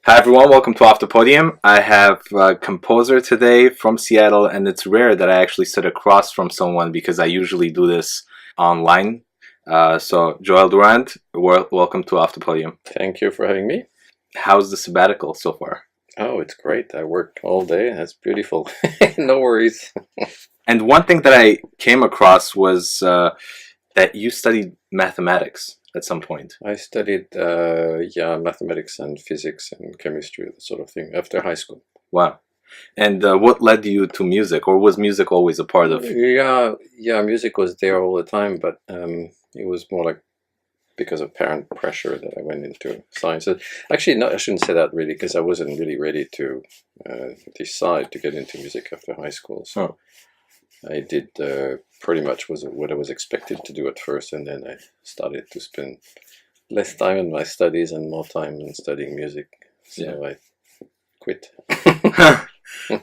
Hi everyone, welcome to Off the Podium. I have a composer today from Seattle, and it's rare that I actually sit across from someone because I usually do this online. So Joël Durand, welcome to Off the Podium. Thank you for having me. How's the sabbatical so far? Oh, it's great. I work all day. That's beautiful. No worries. And one thing that I came across was that you studied mathematics at some point. I studied mathematics and physics and chemistry, that sort of thing, after high school. Wow. And what led you to music, or was music always a part of? Yeah, music was there all the time, but it was more like because of parent pressure that I went into science. Actually, no, I shouldn't say that really, because I wasn't really ready to decide to get into music after high school. So I did pretty much what I was expected to do at first, and then I started to spend less time in my studies and more time in studying music. So I quit.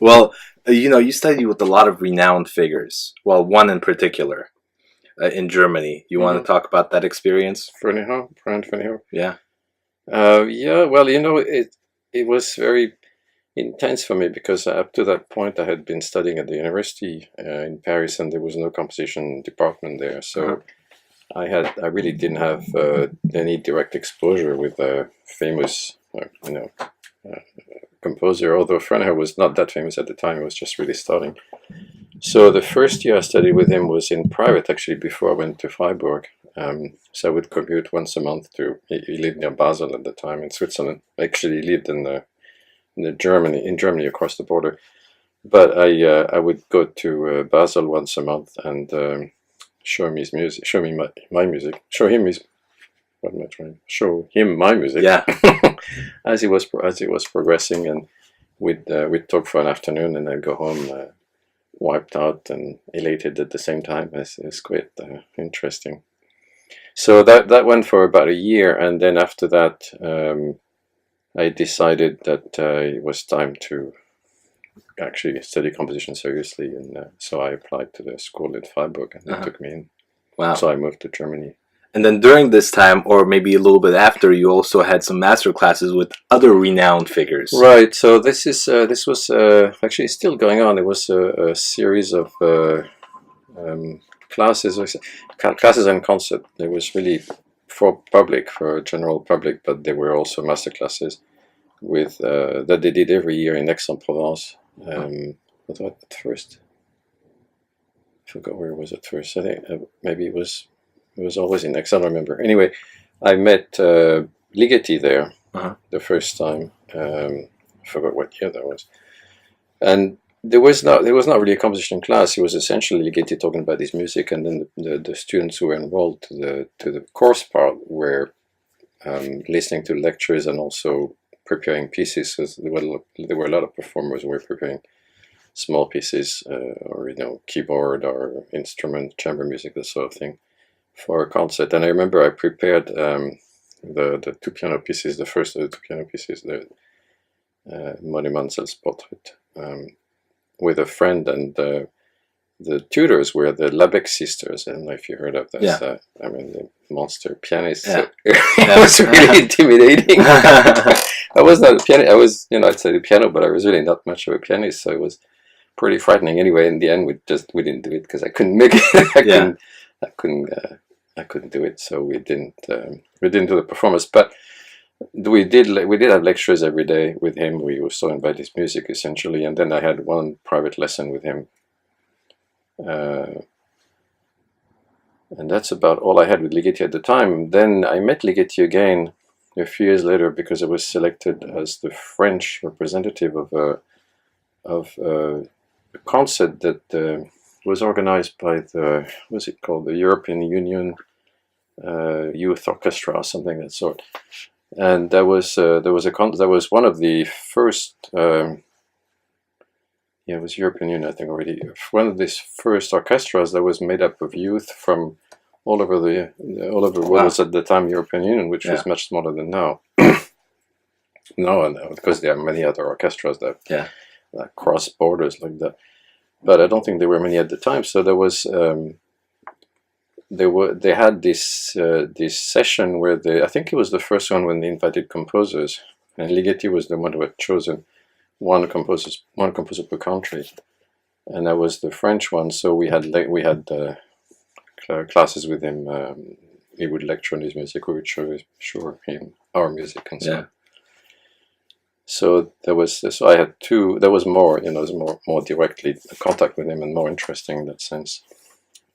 Well, you studied with a lot of renowned figures. Well, one in particular in Germany. You want to talk about that experience? Ferneyhough, Brian Ferneyhough. Yeah. Well, it was very intense for me because up to that point I had been studying at the university in Paris, and there was no composition department there. So I really didn't have any direct exposure with a famous, composer, although Ferneyhough was not that famous at the time. He was just really starting. So the first year I studied with him was in private, actually, before I went to Freiburg. So I would commute once a month he lived near Basel at the time in Switzerland. Actually, he lived in Germany across the border. But I would go to Basel once a month and show him his music, show me my music, show him my music. Yeah. as he was progressing, and we'd talk for an afternoon, and I'd go home wiped out and elated at the same time. It's quite interesting. So that went for about a year, and then after that I decided that it was time to actually study composition seriously, and so I applied to the school in Freiburg, and they took me in. Wow. So I moved to Germany. And then during this time, or maybe a little bit after, you also had some master classes with other renowned figures. Right. So this was actually still going on. It was a series of classes and concert. It was really for general public, but there were also master classes with that they did every year in Aix-en-Provence. What was it at first? I forgot where it was at first. I think maybe it was always in Aix. I don't remember. Anyway, I met Ligeti there the first time. I forgot what year that was, and there was not really a composition class. It was essentially Ligeti talking about his music, and then the students who were enrolled to the course part were listening to lectures and also preparing pieces. So there were a lot of performers who were preparing small pieces, or keyboard or instrument, chamber music, that sort of thing, for a concert. And I remember I prepared the two piano pieces, the first of the two piano pieces, the Monumental's Portrait, with a friend, and the tutors were the Labec sisters. I don't know if you heard of this. Yeah. The monster pianists. Yeah. It was really intimidating. I was not a pianist. I was, I'd say the piano, but I was really not much of a pianist, so it was pretty frightening. Anyway, in the end, we didn't do it because I couldn't make it. I couldn't do it, so we didn't do the performance. But we did have lectures every day with him. We were so about his music essentially, and then I had one private lesson with him, and that's about all I had with Ligeti at the time. Then I met Ligeti again a few years later because I was selected as the French representative of a concert that was organized by what's it called, the European Union Youth Orchestra or something of that sort. And that was one of the first. It was European Union, I think, already. One of these first orchestras that was made up of youth from all over what was at the time European Union, which was much smaller than now. No, because there are many other orchestras that cross borders like that. But I don't think there were many at the time. So there was they had this session where I think it was the first one when they invited composers, and Ligeti was the one who had chosen one composer per country, and I was the French one. So we had classes with him. He would lecture on his music. We would show him our music and so on. So I had two. There was more, you know, more directly contact with him and more interesting in that sense.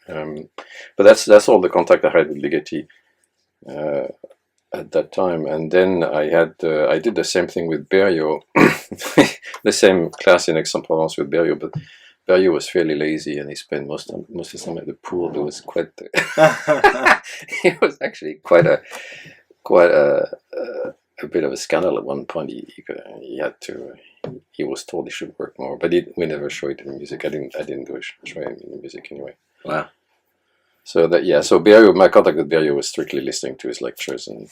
But that's all the contact I had with Ligeti at that time. And then I did the same thing with Berio, the same class in Aix-en-Provence with Berio, but Berio was fairly lazy and he spent most of the time at the pool. It was quite. It was actually quite a bit of a scandal at one point. He was told he should work more, but we never showed it in the music. I didn't show him in the music anyway. Wow. So so Berio, my contact with Berio was strictly listening to his lectures and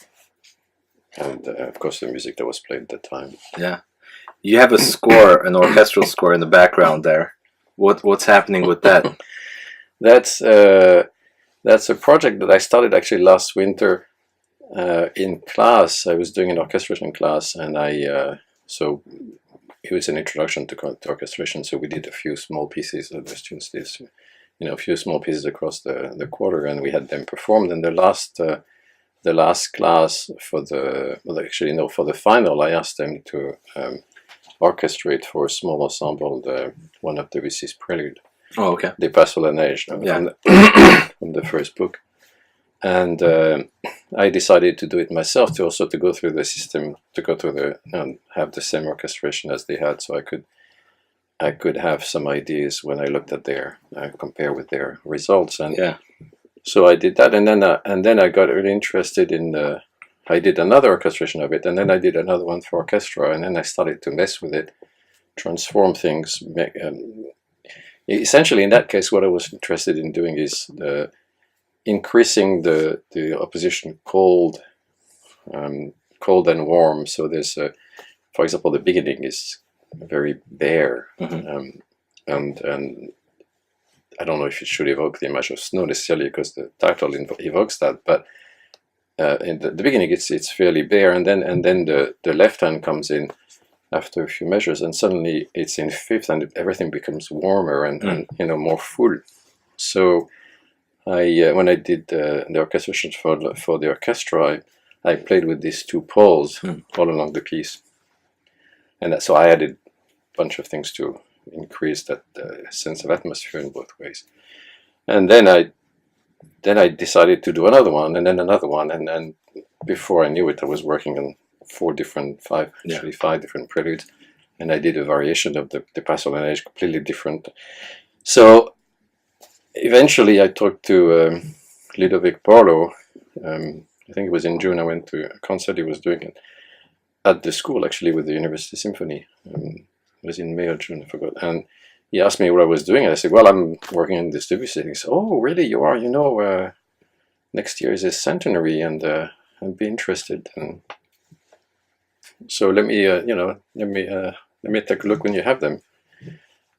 of course the music that was played at the time. Yeah. You have a score, an orchestral score in the background there. What's happening with that? That's a project that I started actually last winter. In class, I was doing an orchestration class, and so it was an introduction to orchestration. So we did a few small pieces. The students did, you know, a few small pieces across the quarter, and we had them performed. And the last class for the final, I asked them to orchestrate for a small ensemble one of Debussy's prelude. Oh, okay. Des Pas sur la Neige, from the first book. And I decided to do it myself, to go through the system, and have the same orchestration as they had, so I could have some ideas when I looked at compare with their results. And so I did that, and then I got really interested in. I did another orchestration of it, and then I did another one for orchestra, and then I started to mess with it, transform things. Essentially, in that case, what I was interested in doing is increasing the opposition cold and warm. So there's, for example, the beginning is very bare, and I don't know if it should evoke the image of snow necessarily, because the title evokes that, but in the beginning it's fairly bare, and then the left hand comes in after a few measures, and suddenly it's in fifth, and everything becomes warmer and you know, more full. So when I did the orchestration for the orchestra, I played with these two poles all along the piece, and so I added a bunch of things to increase that sense of atmosphere in both ways. And then I decided to do another one, and then another one, and then before I knew it, I was working on five different preludes, and I did a variation of the Pas sur la Neige, completely different. So eventually I talked to Ludovic Porlo. I think it was in June. I went to a concert he was doing at the school, actually, with the University Symphony. It was in May or June, I forgot. And he asked me what I was doing, and I said, well, I'm working on this Debussy. And he said, oh, really, you are? You know, next year is his centenary, and I'd be interested. And so let me take a look when you have them.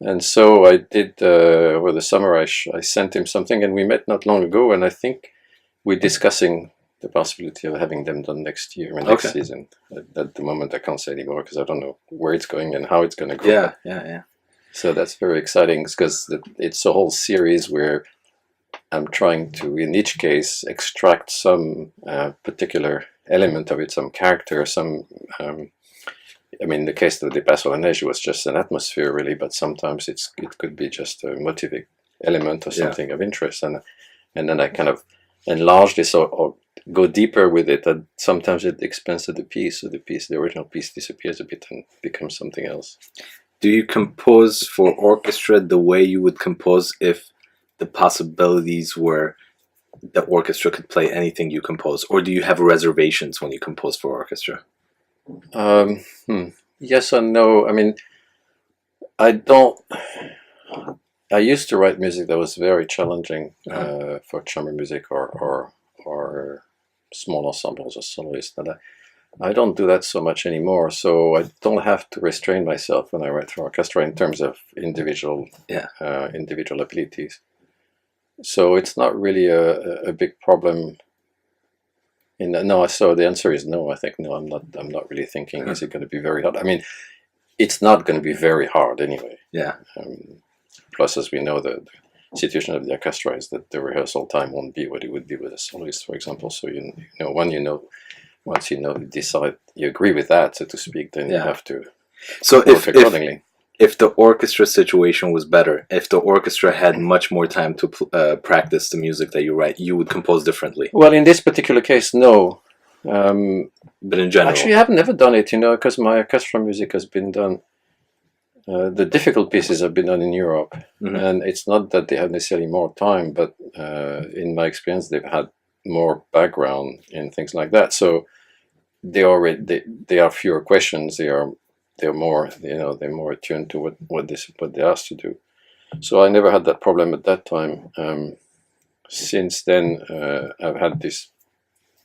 And so I did, over the summer, I sent him something, and we met not long ago, and I think we're discussing the possibility of having them done next year, next season. At the moment, I can't say anymore, because I don't know where it's going and how it's going to go. Yeah. So that's very exciting, because it's a whole series where I'm trying to, in each case, extract some particular element of it, some character, some... I mean, in the case of the Pas sur la Neige, was just an atmosphere, really, but sometimes it could be just a motivic element or something of interest, and then I kind of enlarge this or go deeper with it, and sometimes at the expense of the piece, so the original piece disappears a bit and becomes something else. Do you compose for orchestra the way you would compose if the possibilities were the orchestra could play anything you compose, or do you have reservations when you compose for orchestra? Yes and no. I mean, I used to write music that was very challenging for chamber music or small ensembles or soloists. But I don't do that so much anymore. So I don't have to restrain myself when I write for orchestra in terms of individual abilities. So it's not really a big problem No, so the answer is no. I think no. I'm not really thinking. Is it going to be very hard? I mean, it's not going to be very hard anyway. Yeah. Plus, as we know, the situation of the orchestra is that the rehearsal time won't be what it would be with a soloist, for example. So once you decide you agree with that, so to speak, then you have to work accordingly. If the orchestra situation was better, if the orchestra had much more time to practice the music that you write, you would compose differently. Well, in this particular case, no. But in general, actually, I have never done it, because my orchestral music has been done. The difficult pieces have been done in Europe, and it's not that they have necessarily more time, but in my experience, they've had more background in things like that. So they are fewer questions. They're more they're more attuned to what they're asked to do. So I never had that problem at that time. Since then, I've had this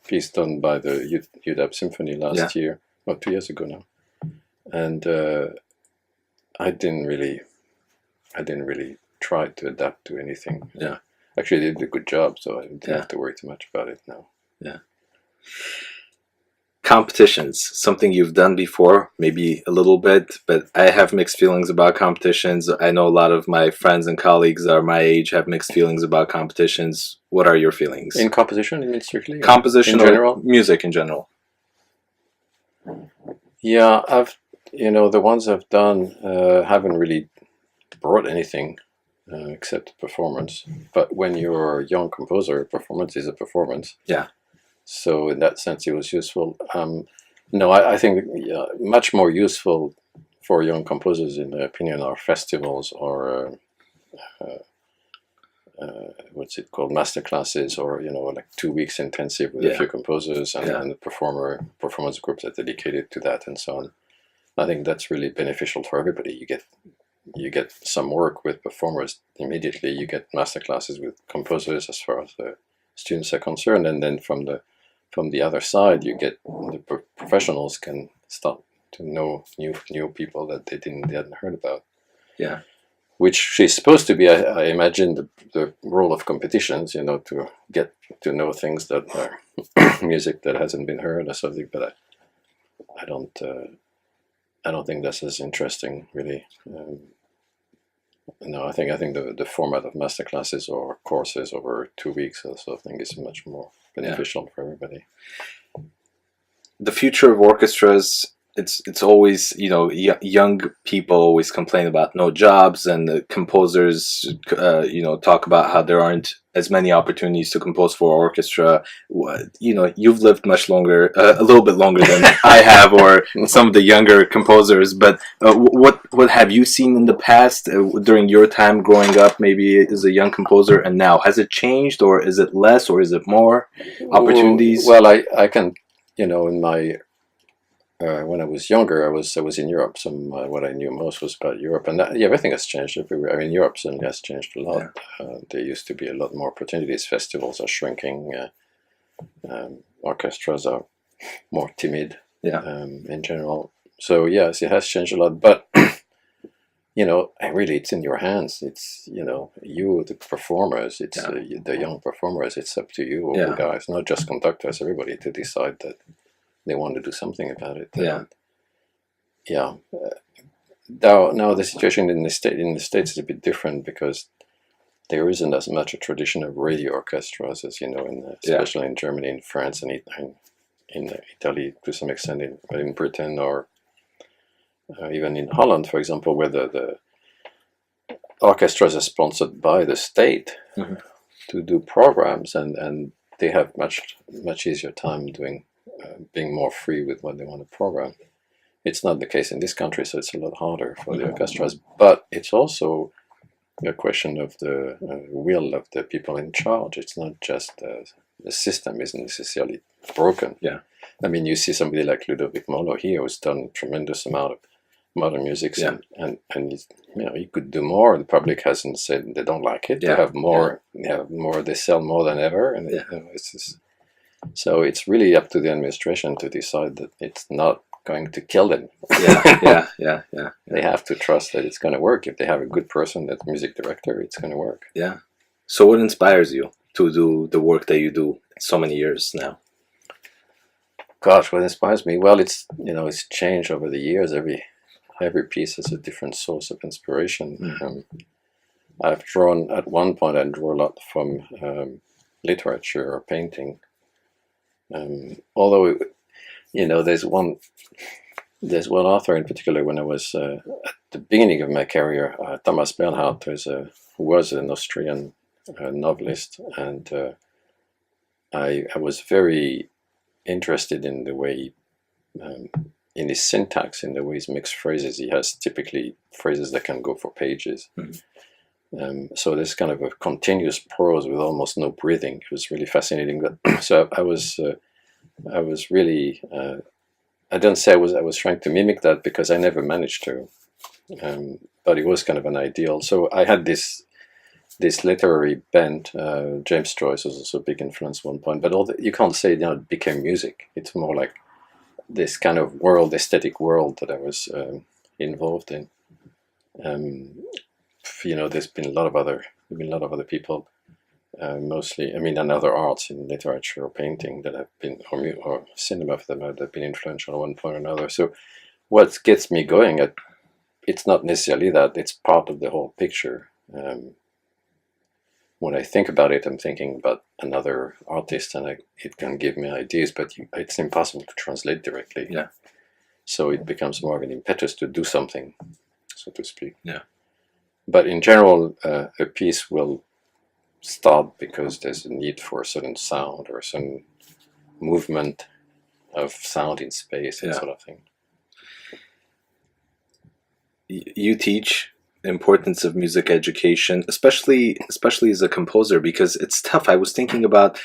piece done by the UW Symphony last year, or 2 years ago now, and I didn't really try to adapt to anything. Yeah, actually, they did a good job, so I didn't have to worry too much about it now. Yeah. Competitions, something you've done before, maybe a little bit, but I have mixed feelings about competitions. I know a lot of my friends and colleagues are my age have mixed feelings about competitions. What are your feelings? In composition, you mean strictly? Composition in general? Music in general. Yeah, the ones I've done haven't really brought anything except performance. But when you're a young composer, performance is a performance. Yeah. So in that sense, it was useful. No, I think much more useful for young composers, in my opinion, are festivals or what's it called, master classes, or like 2 weeks intensive with a few composers and performance groups that are dedicated to that and so on. I think that's really beneficial for everybody. You get some work with performers immediately. You get master classes with composers as far as the students are concerned, and then from the other side, you get the professionals can start to know new people that they hadn't heard about. Yeah, which is supposed to be, I imagine, the role of competitions. To get to know things that are music that hasn't been heard or something. But I don't think that's as interesting, really. No, I think the format of master classes or courses over 2 weeks or so, I think is much more beneficial for everybody. The future of orchestras, it's always, young people always complain about no jobs, and the composers, talk about how there aren't as many opportunities to compose for orchestra. You've lived much longer, a little bit longer than I have, or some of the younger composers. But what have you seen in the past during your time growing up, maybe as a young composer, and now? Has it changed, or is it less, or is it more opportunities? Well, I can, in my when I was younger, I was in Europe. What I knew most was about Europe, and everything has changed everywhere. I mean, Europe certainly has changed a lot. There used to be a lot more opportunities. Festivals are shrinking. Orchestras are more timid. In general. So yes, it has changed a lot. But really, it's in your hands. It's you, the performers. It's the young performers. It's up to you, all the guys, not just conductors. Everybody to decide that they want to do something about it. Now the situation in the States is a bit different, because there isn't as much a tradition of radio orchestras as especially in Germany, in France, and in Italy to some extent, in Britain, or even in Holland, for example, where the orchestras are sponsored by the state to do programs, and they have much easier time doing. Being more free with what they want to program. It's not the case in this country, so it's a lot harder for the orchestras. But it's also a question of the will of the people in charge. It's not just the system isn't necessarily broken. I mean, you see somebody like Ludovic Molo here, who's done a tremendous amount of modern music, and he could do more. The public hasn't said they don't like it. They have more. They have more. They sell more than ever, and it's just. So it's really up to the administration to decide that it's not going to kill them. They have to trust that it's going to work. If they have a good person, that's music director, it's going to work. So what inspires you to do the work that you do so many years now? Gosh, what inspires me? Well, it's it's changed over the years. Every piece has a different source of inspiration. I've drawn at one point. I drew a lot from literature or painting. Although there's one author in particular. When I was at the beginning of my career, Thomas Bernhardt, who was an Austrian novelist, and I was very interested in the way, in his syntax, in the way he makes phrases. He has typically phrases that can go for pages. So there's kind of a continuous prose with almost no breathing. It was really fascinating. But so I was really. I don't say I was trying to mimic that, because I never managed to. But it was kind of an ideal. So I had this literary bent. James Joyce was also a big influence at one point. But you can't say it became music. It's more like this kind of aesthetic world that I was involved in. There's been a lot of other people, mostly, and other arts in literature or painting that have been, or cinema for them, that have been influential at one point or another. So what gets me going, it's not necessarily that, it's part of the whole picture. When I think about it, I'm thinking about another artist, and it can give me ideas, but it's impossible to translate directly. Yeah. So it becomes more of an impetus to do something, so to speak. Yeah. But in general, a piece will start because there's a need for a certain sound or a certain movement of sound in space, that sort of thing. You teach the importance of music education, especially as a composer, because it's tough. I was thinking about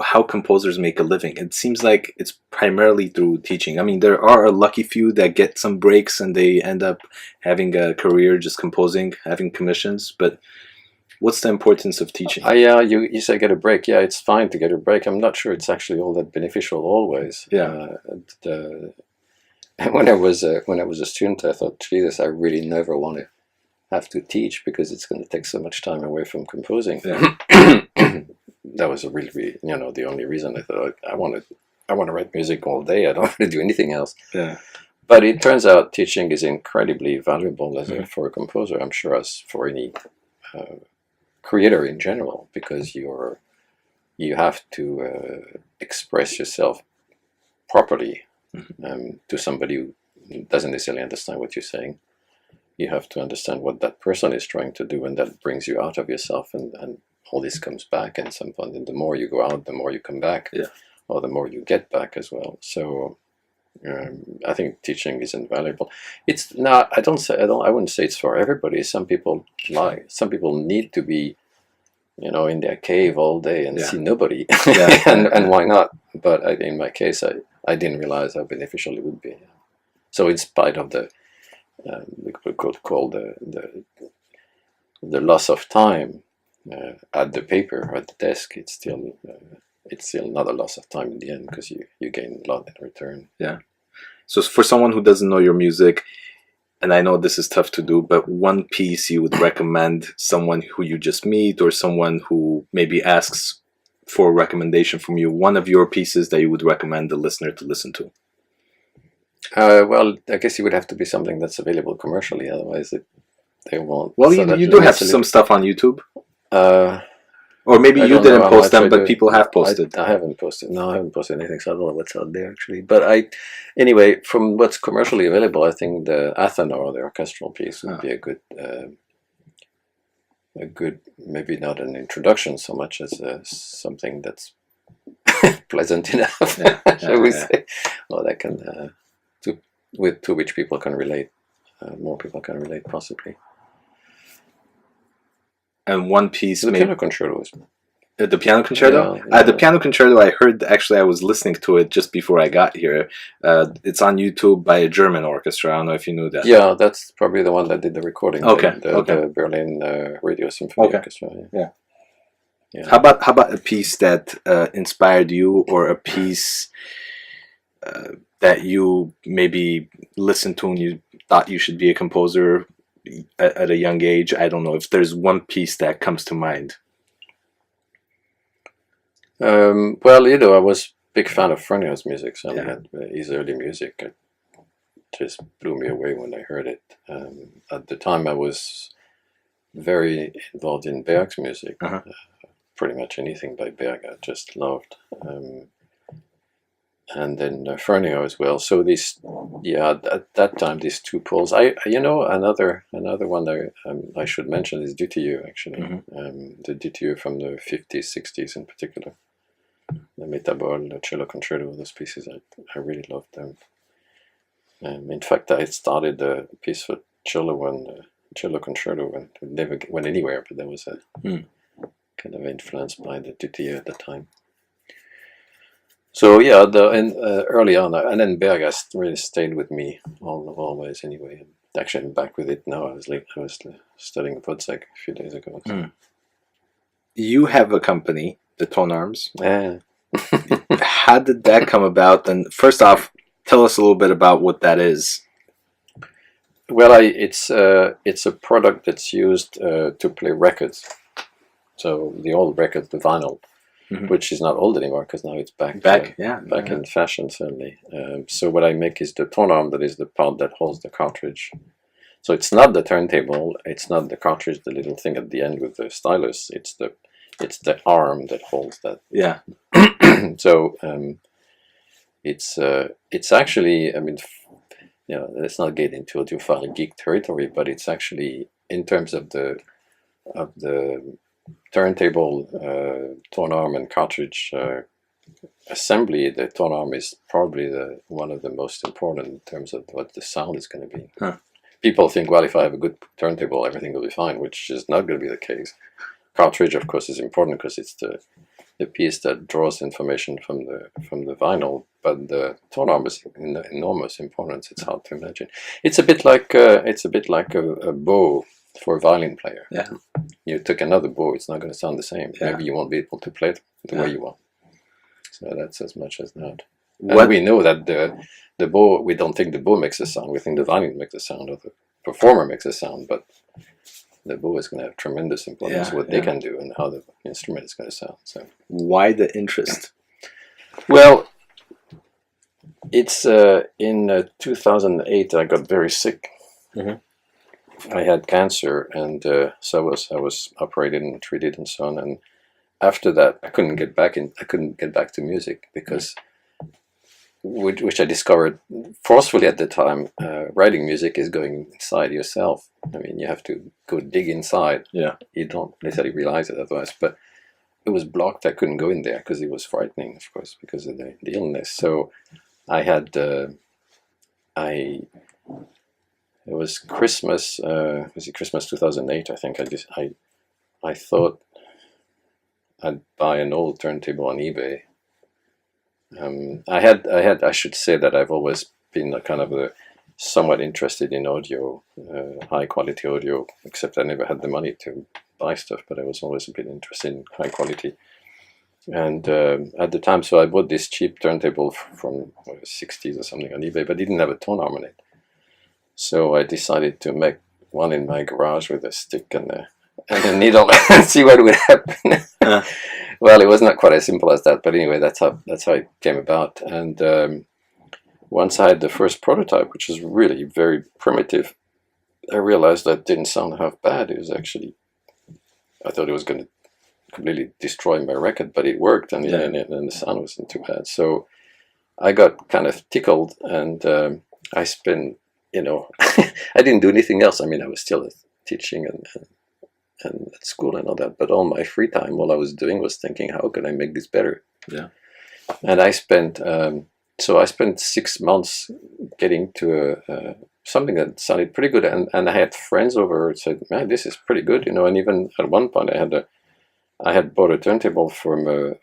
how composers make a living. It seems like it's primarily through teaching. I mean, there are a lucky few that get some breaks and they end up having a career just composing, having commissions. But what's the importance of teaching? Yeah, you say get a break. Yeah, it's fine to get a break. I'm not sure it's actually all that beneficial always. Yeah. When I was a student, I thought, Jesus, I really never want to have to teach, because it's going to take so much time away from composing. Yeah. That was really, the only reason. I thought, I want to write music all day. I don't want to do anything else. Yeah. But it turns out teaching is incredibly valuable for a composer, I'm sure, as for any creator in general, because you have to express yourself properly to somebody who doesn't necessarily understand what you're saying. You have to understand what that person is trying to do, and that brings you out of yourself, and all this comes back at some point. And the more you go out, the more you come back, or the more you get back as well. So I think teaching is invaluable. It's not. I wouldn't say it's for everybody. Some people need to be, in their cave all day and see nobody, and why not? But in my case, I didn't realize how beneficial it would be. So in spite of the we could call the loss of time at the paper or at the desk, it's still not a loss of time in the end, because you gain a lot in return. Yeah. So for someone who doesn't know your music, and I know this is tough to do, but one piece you would recommend someone who you just meet, or someone who maybe asks for a recommendation from you, one of your pieces that you would recommend the listener to listen to? Well, I guess it would have to be something that's available commercially, otherwise they won't. Well, you do have some stuff on YouTube. Or maybe you didn't post them, but people have posted. I haven't posted. No, I haven't posted anything, so I don't know what's out there actually. But anyway, from what's commercially available, I think the Athena, or the orchestral piece, would be a good, maybe not an introduction so much as something that's pleasant enough, shall we say, or that can to which people can relate. More people can relate, possibly. And one piece, the piano concerto is. The piano concerto? The piano concerto, I heard, actually, I was listening to it just before I got here. It's on YouTube by a German orchestra. I don't know if you knew that. Yeah, that's probably the one that did the recording. Okay. The Berlin Radio Symphony Orchestra. Yeah. How about a piece that inspired you, or a piece that you maybe listened to and you thought you should be a composer at a young age? I don't know if there's one piece that comes to mind. Well, I was big fan of Ferneyhough's music, so his early music just blew me away when I heard it. At the time, I was very involved in Berg's music. Pretty much anything by Berg I just loved. And then Ferneyhough as well. So these, at that time, these two poles. Another one I should mention is Dutilleux, actually. The Dutilleux from the 50s, 60s in particular. The Métabole, the cello concerto, those pieces, I really loved them. In fact, I started a piece for cello concerto, and it never went anywhere, but there was a kind of influenced by the Dutilleux at the time. So early on, and then Berg has really stayed with me always anyway. Actually, I'm back with it now. I was studying Wozzeck a few days ago. So. You have a company, the Tonearms. Yeah. How did that come about? And first off, tell us a little bit about what that is. Well, it's a product that's used to play records. So the old record, the vinyl, which is not old anymore because now it's back in fashion, certainly. So what I make is the tonearm, that is the part that holds the cartridge. So it's not the turntable, it's not the cartridge, the little thing at the end with the stylus. It's the arm that holds that. Yeah. So it's actually, I mean, let's not get into audiophile geek territory, but it's actually, in terms of the turntable, tonearm and cartridge assembly, the tonearm is probably one of the most important in terms of what the sound is going to be. People think, well, if I have a good turntable, everything will be fine, which is not going to be the case. Cartridge, of course, is important because it's the piece that draws information from the vinyl, but the tonearm is enormous importance. It's hard to imagine. It's a bit like a bow for a violin player. Yeah. You took another bow, it's not going to sound the same. Yeah. Maybe you won't be able to play it the way you want. So that's as much as that. And we know that the bow, we don't think the bow makes a sound. We think the violin makes a sound, or the performer makes a sound, but the bow is going to have tremendous importance what they can do and how the instrument is going to sound. So why the interest? Well, it's in 2008 I got very sick. I had cancer, and so I was operated and treated and so on. And after that, I couldn't get back to music because, which I discovered forcefully at the time, writing music is going inside yourself. I mean, you have to go dig inside. Yeah. You don't necessarily realize it otherwise, but it was blocked. I couldn't go in there because it was frightening, of course, because of the illness. So I had, it was Christmas, was it Christmas 2008, I think. I thought I'd buy an old turntable on eBay. I should say that I've always been a kind of somewhat interested in audio, high quality audio, except I never had the money to buy stuff, but I was always a bit interested in high quality. And at the time, so I bought this cheap turntable from the 60s or something on eBay, but it didn't have a tonearm on it. So I decided to make one in my garage with a stick and a needle and see what would happen. Well, it was not quite as simple as that, but anyway, that's how it came about. And once I had the first prototype, which was really very primitive, I realized that didn't sound half bad. It was actually, I thought it was going to completely destroy my record, but it worked, and the sound wasn't too bad. So I got kind of tickled, and I spent, I didn't do anything else. I mean, I was still teaching and at school and all that, but all my free time, all I was doing was thinking, how can I make this better? Yeah. And I spent, so I spent 6 months getting to something that sounded pretty good, and I had friends over who said, man, this is pretty good, and even at one point I had bought a turntable from a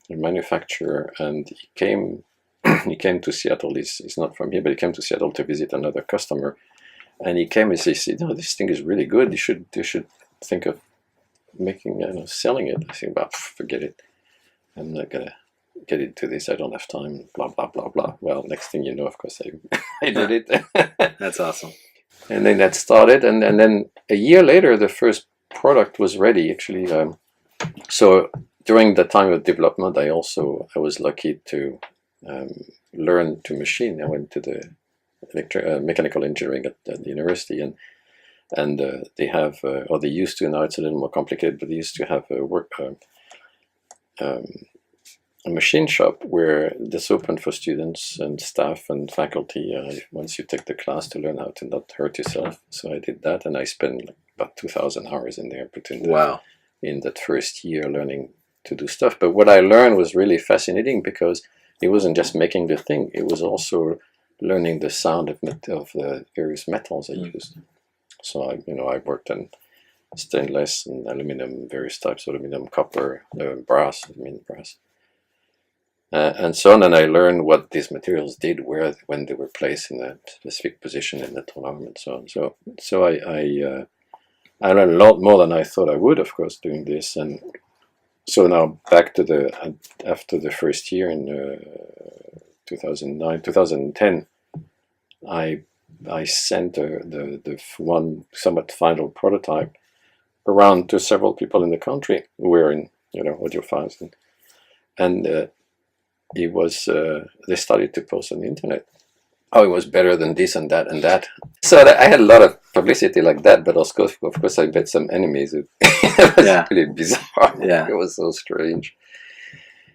manufacturer, and he came to Seattle. He's not from here, but he came to Seattle to visit another customer, and he came and said, "No, this thing is really good. You should think of making, selling it." I said, "Well, forget it. I'm not gonna get into this. I don't have time." Blah blah blah blah. Well, next thing you know, of course, I did it. That's awesome. And then that started, and then a year later, the first product was ready. Actually, so during the time of development, I was lucky to learn to machine. I went to the mechanical engineering at the university, and they have, or they used to, now it's a little more complicated, but they used to have a machine shop where that's open for students and staff and faculty once you take the class to learn how to not hurt yourself. So I did that, and I spent like about 2,000 hours in there between in that first year learning to do stuff. But what I learned was really fascinating, because it wasn't just making the thing, it was also learning the sound of the various metals I used. So I worked on stainless and aluminum, various types of aluminum, copper, brass, and so on. And I learned what these materials did, when they were placed in a specific position in the tone arm, and so on. So I learned a lot more than I thought I would, of course, doing this. And so now back to after the first year in 2010, I sent the one somewhat final prototype around to several people in the country who were in audiophiles, and it was they started to post on the internet. Oh, it was better than this and that and that. So I had a lot of publicity like that, but of course I met some enemies. It was really bizarre. Yeah, it was so strange.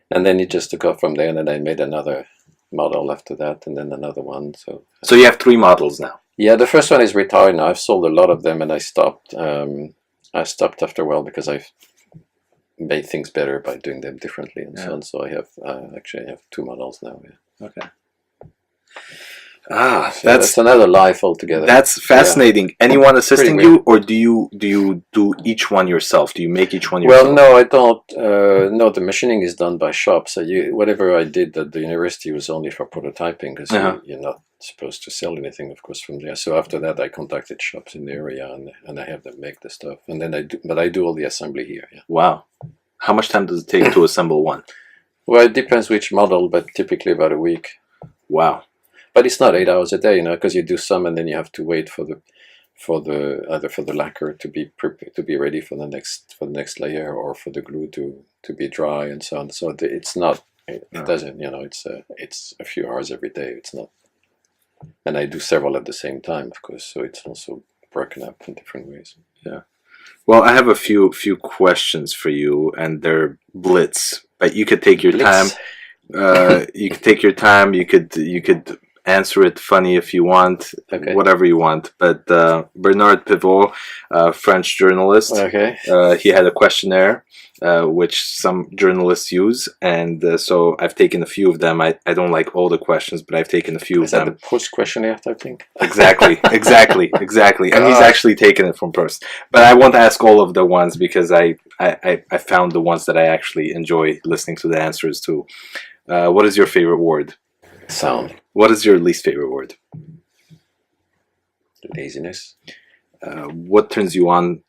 And then it just took off from there, and then I made another model after that, and then another one. So you have 3 models now. Yeah, the first one is retired now. I've sold a lot of them, and I stopped. I stopped after a while because I've made things better by doing them differently and so on. So I have actually I have 2 models now. Yeah. Okay. So that's another life altogether. That's fascinating. Yeah. Anyone assisting you, or do you do each one yourself? Do you make each one yourself? Well, no, I don't. No, the machining is done by shop. So whatever I did at the university was only for prototyping, because you're not supposed to sell anything, of course, from there. So after that, I contacted shops in the area, and I have them make the stuff, and then I do all the assembly here. Yeah. Wow, how much time does it take to assemble one? Well, it depends which model, but typically about a week. Wow. But it's not 8 hours a day, because you do some, and then you have to wait for the lacquer to be ready for the next layer, or for the glue to be dry, and so on. So it's not. It doesn't. It's a few hours every day. It's not. And I do several at the same time, of course. So it's also broken up in different ways. Yeah. Well, I have a few questions for you, and they're blitz. But you could take your time. You could take your time. You could answer it funny if you want, whatever you want. But Bernard Pivot, French journalist, he had a questionnaire which some journalists use, and so I've taken a few of them. I don't like all the questions, but I've taken a few of them. Is that the Proust questionnaire type thing? Exactly. And he's actually taken it from Proust. But I won't ask all of the ones, because I found the ones that I actually enjoy listening to the answers to. What is your favorite word? Sound. What is your least favorite word? Laziness. What turns you on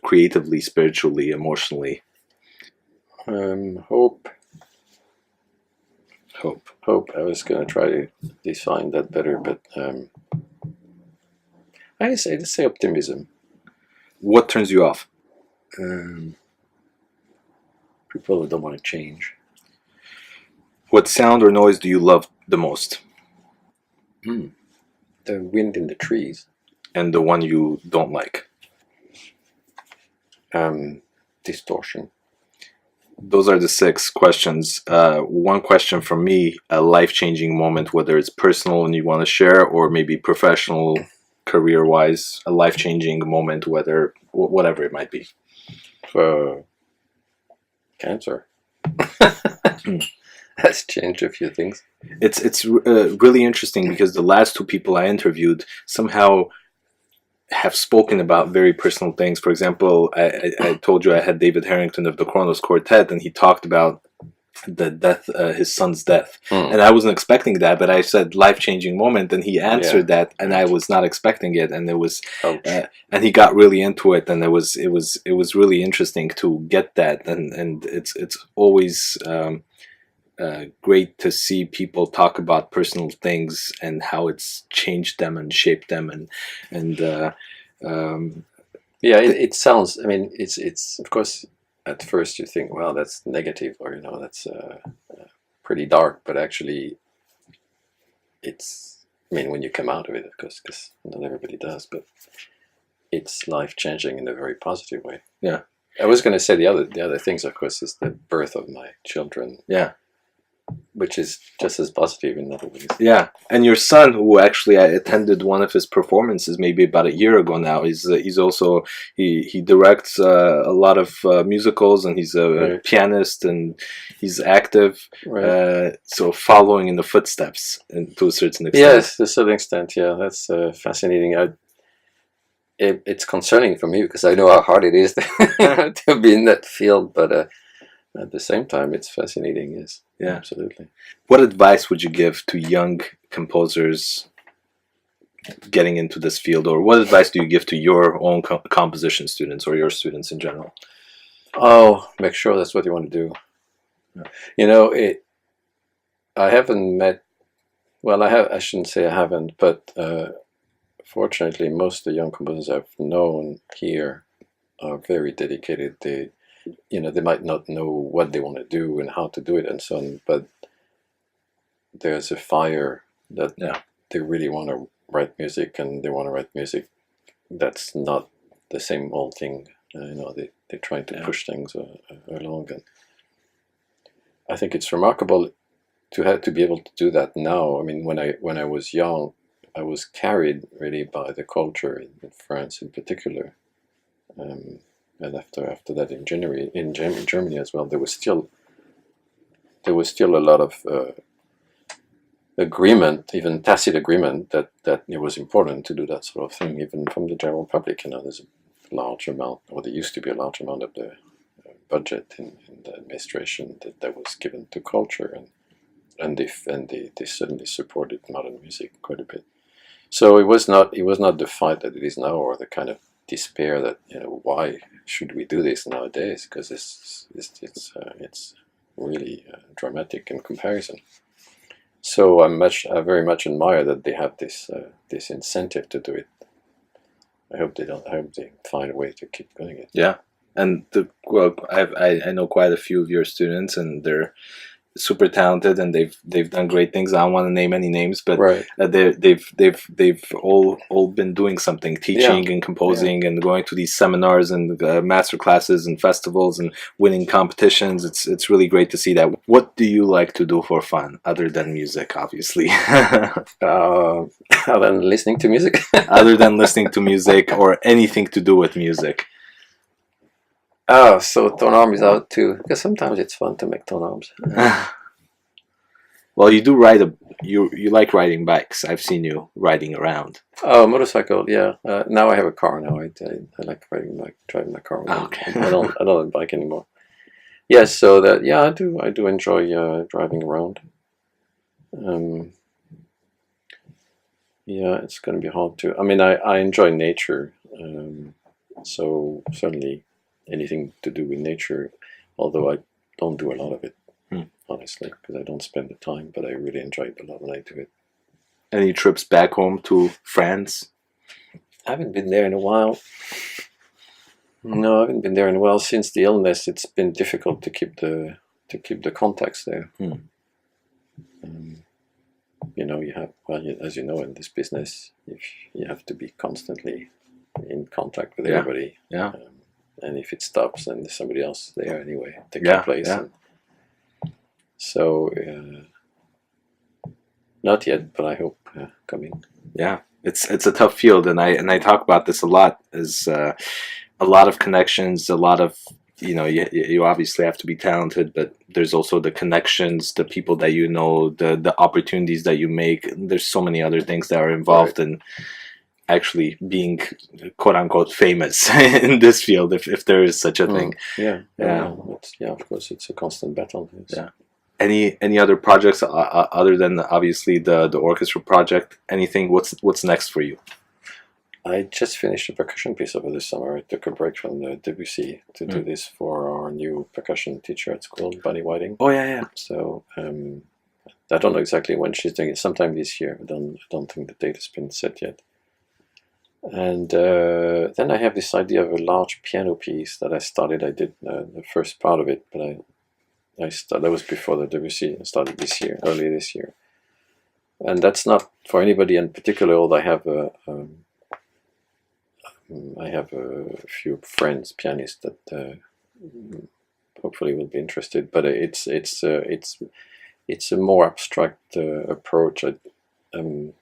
creatively, spiritually, emotionally? Hope. Hope. I was going to try to define that better, but let's say optimism. What turns you off? People who don't want to change. What sound or noise do you love the most? The wind in the trees. And the one you don't like? Distortion. Those are the 6 questions. One question from me, a life-changing moment, whether it's personal and you want to share, or maybe professional, career-wise, a life-changing moment, whatever it might be. Cancer. Has changed a few things. It's really interesting, because the last 2 people I interviewed somehow have spoken about very personal things. For example, I told you I had David Harrington of the Kronos Quartet, and he talked about the death, his son's death, and I wasn't expecting that, but I said life-changing moment, and he answered that, and I was not expecting it, and it was, and he got really into it, and it was really interesting to get that, and it's always great to see people talk about personal things and how it's changed them and shaped them, and it sounds. I mean, it's of course at first you think, well, that's negative, or that's pretty dark, but actually it's, I mean, when you come out of it, of course, because not everybody does, but it's life-changing in a very positive way. Yeah. I was going to say the other things, of course, is the birth of my children. Yeah. Which is just as positive in other ways. Yeah, and your son, who actually I attended one of his performances maybe about a year ago now, he's also he directs a lot of musicals, and he's a pianist, and he's active. Right. So following in the footsteps, and to a certain extent. Yes, to a certain extent. Yeah, that's fascinating. It's concerning for me because I know how hard it is to be in that field, but. At the same time, it's fascinating, yes. Yeah. Absolutely. What advice would you give to young composers getting into this field, or what advice do you give to your own composition students or your students in general? Oh, make sure that's what you want to do. Yeah. I haven't met, well, I shouldn't say I haven't, but fortunately, most of the young composers I've known here are very dedicated. They might not know what they want to do and how to do it and so on, but there's a fire that they really want to write music, and they want to write music that's not the same old thing. They're trying to push things along, and I think it's remarkable to have to be able to do that now. I mean, when I was young, I was carried really by the culture in France in particular. And after that in Germany as well, there was still a lot of agreement, even tacit agreement, that it was important to do that sort of thing, even from the general public. There's a large amount, or there used to be a large amount of the budget in the administration that was given to culture, and they certainly supported modern music quite a bit. So it was not the fight that it is now, or the kind of despair that why should we do this nowadays, because it's really dramatic in comparison. So I very much admire that they have this incentive to do it. I hope they find a way to keep doing it. Yeah, and I know quite a few of your students, and they're super talented, and they've done great things. I don't want to name any names, but right. They've all been doing something, teaching and composing, and going to these seminars and master classes and festivals and winning competitions. It's really great to see that. What do you like to do for fun other than music, obviously? Other than listening to music? Other than listening to music, or anything to do with music. Oh, so Tonearms out too, because sometimes it's fun to make Tonearms. Well, you do ride you like riding bikes. I've seen you riding around. Oh, motorcycle, yeah. Now I have a car now. I like driving my car. Okay. I don't have a bike anymore. Yes, so that I do enjoy driving around. Yeah, it's going to be hard to. I mean, I enjoy nature, so certainly anything to do with nature, although I don't do a lot of it, honestly, because I don't spend the time, but I really enjoy it a lot when I do it. Any trips back home to France? I haven't been there in a while. No, I haven't been there in a while. Since the illness, it's been difficult to keep the contacts there. You have, as you know, in this business, you have to be constantly in contact with everybody. Yeah. And if it stops, then there's somebody else there anyway, take your place. Yeah. So, not yet, but I hope coming. Yeah, it's a tough field, and I talk about this a lot. Is a lot of connections, a lot of you obviously have to be talented, but there's also the connections, the people that the opportunities that you make. There's so many other things that are involved in actually being quote unquote famous in this field, if there is such a thing. Of course, it's a constant battle. Yeah. Any other projects other than obviously the orchestra project? Anything? What's next for you? I just finished a percussion piece over the summer. I took a break from the Debussy to do this for our new percussion teacher at school, Bunny Whiting. Oh yeah. So I don't know exactly when she's doing it. Sometime this year. I don't think the date has been set yet. And then I have this idea of a large piano piece that I started. I did the first part of it, but that was before the Debussy. I started early this year. And that's not for anybody in particular, although I have a few friends, pianists, that hopefully will be interested. But it's a more abstract approach. I'm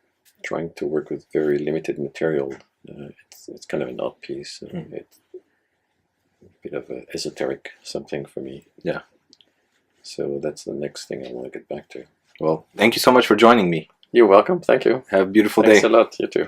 trying to work with very limited material. It's kind of an art piece. It's a bit of a esoteric something for me. Yeah. So that's the next thing I want to get back to. Well, thank you so much for joining me. You're welcome. Thank you. Have a beautiful Thanks day. a lot. You too.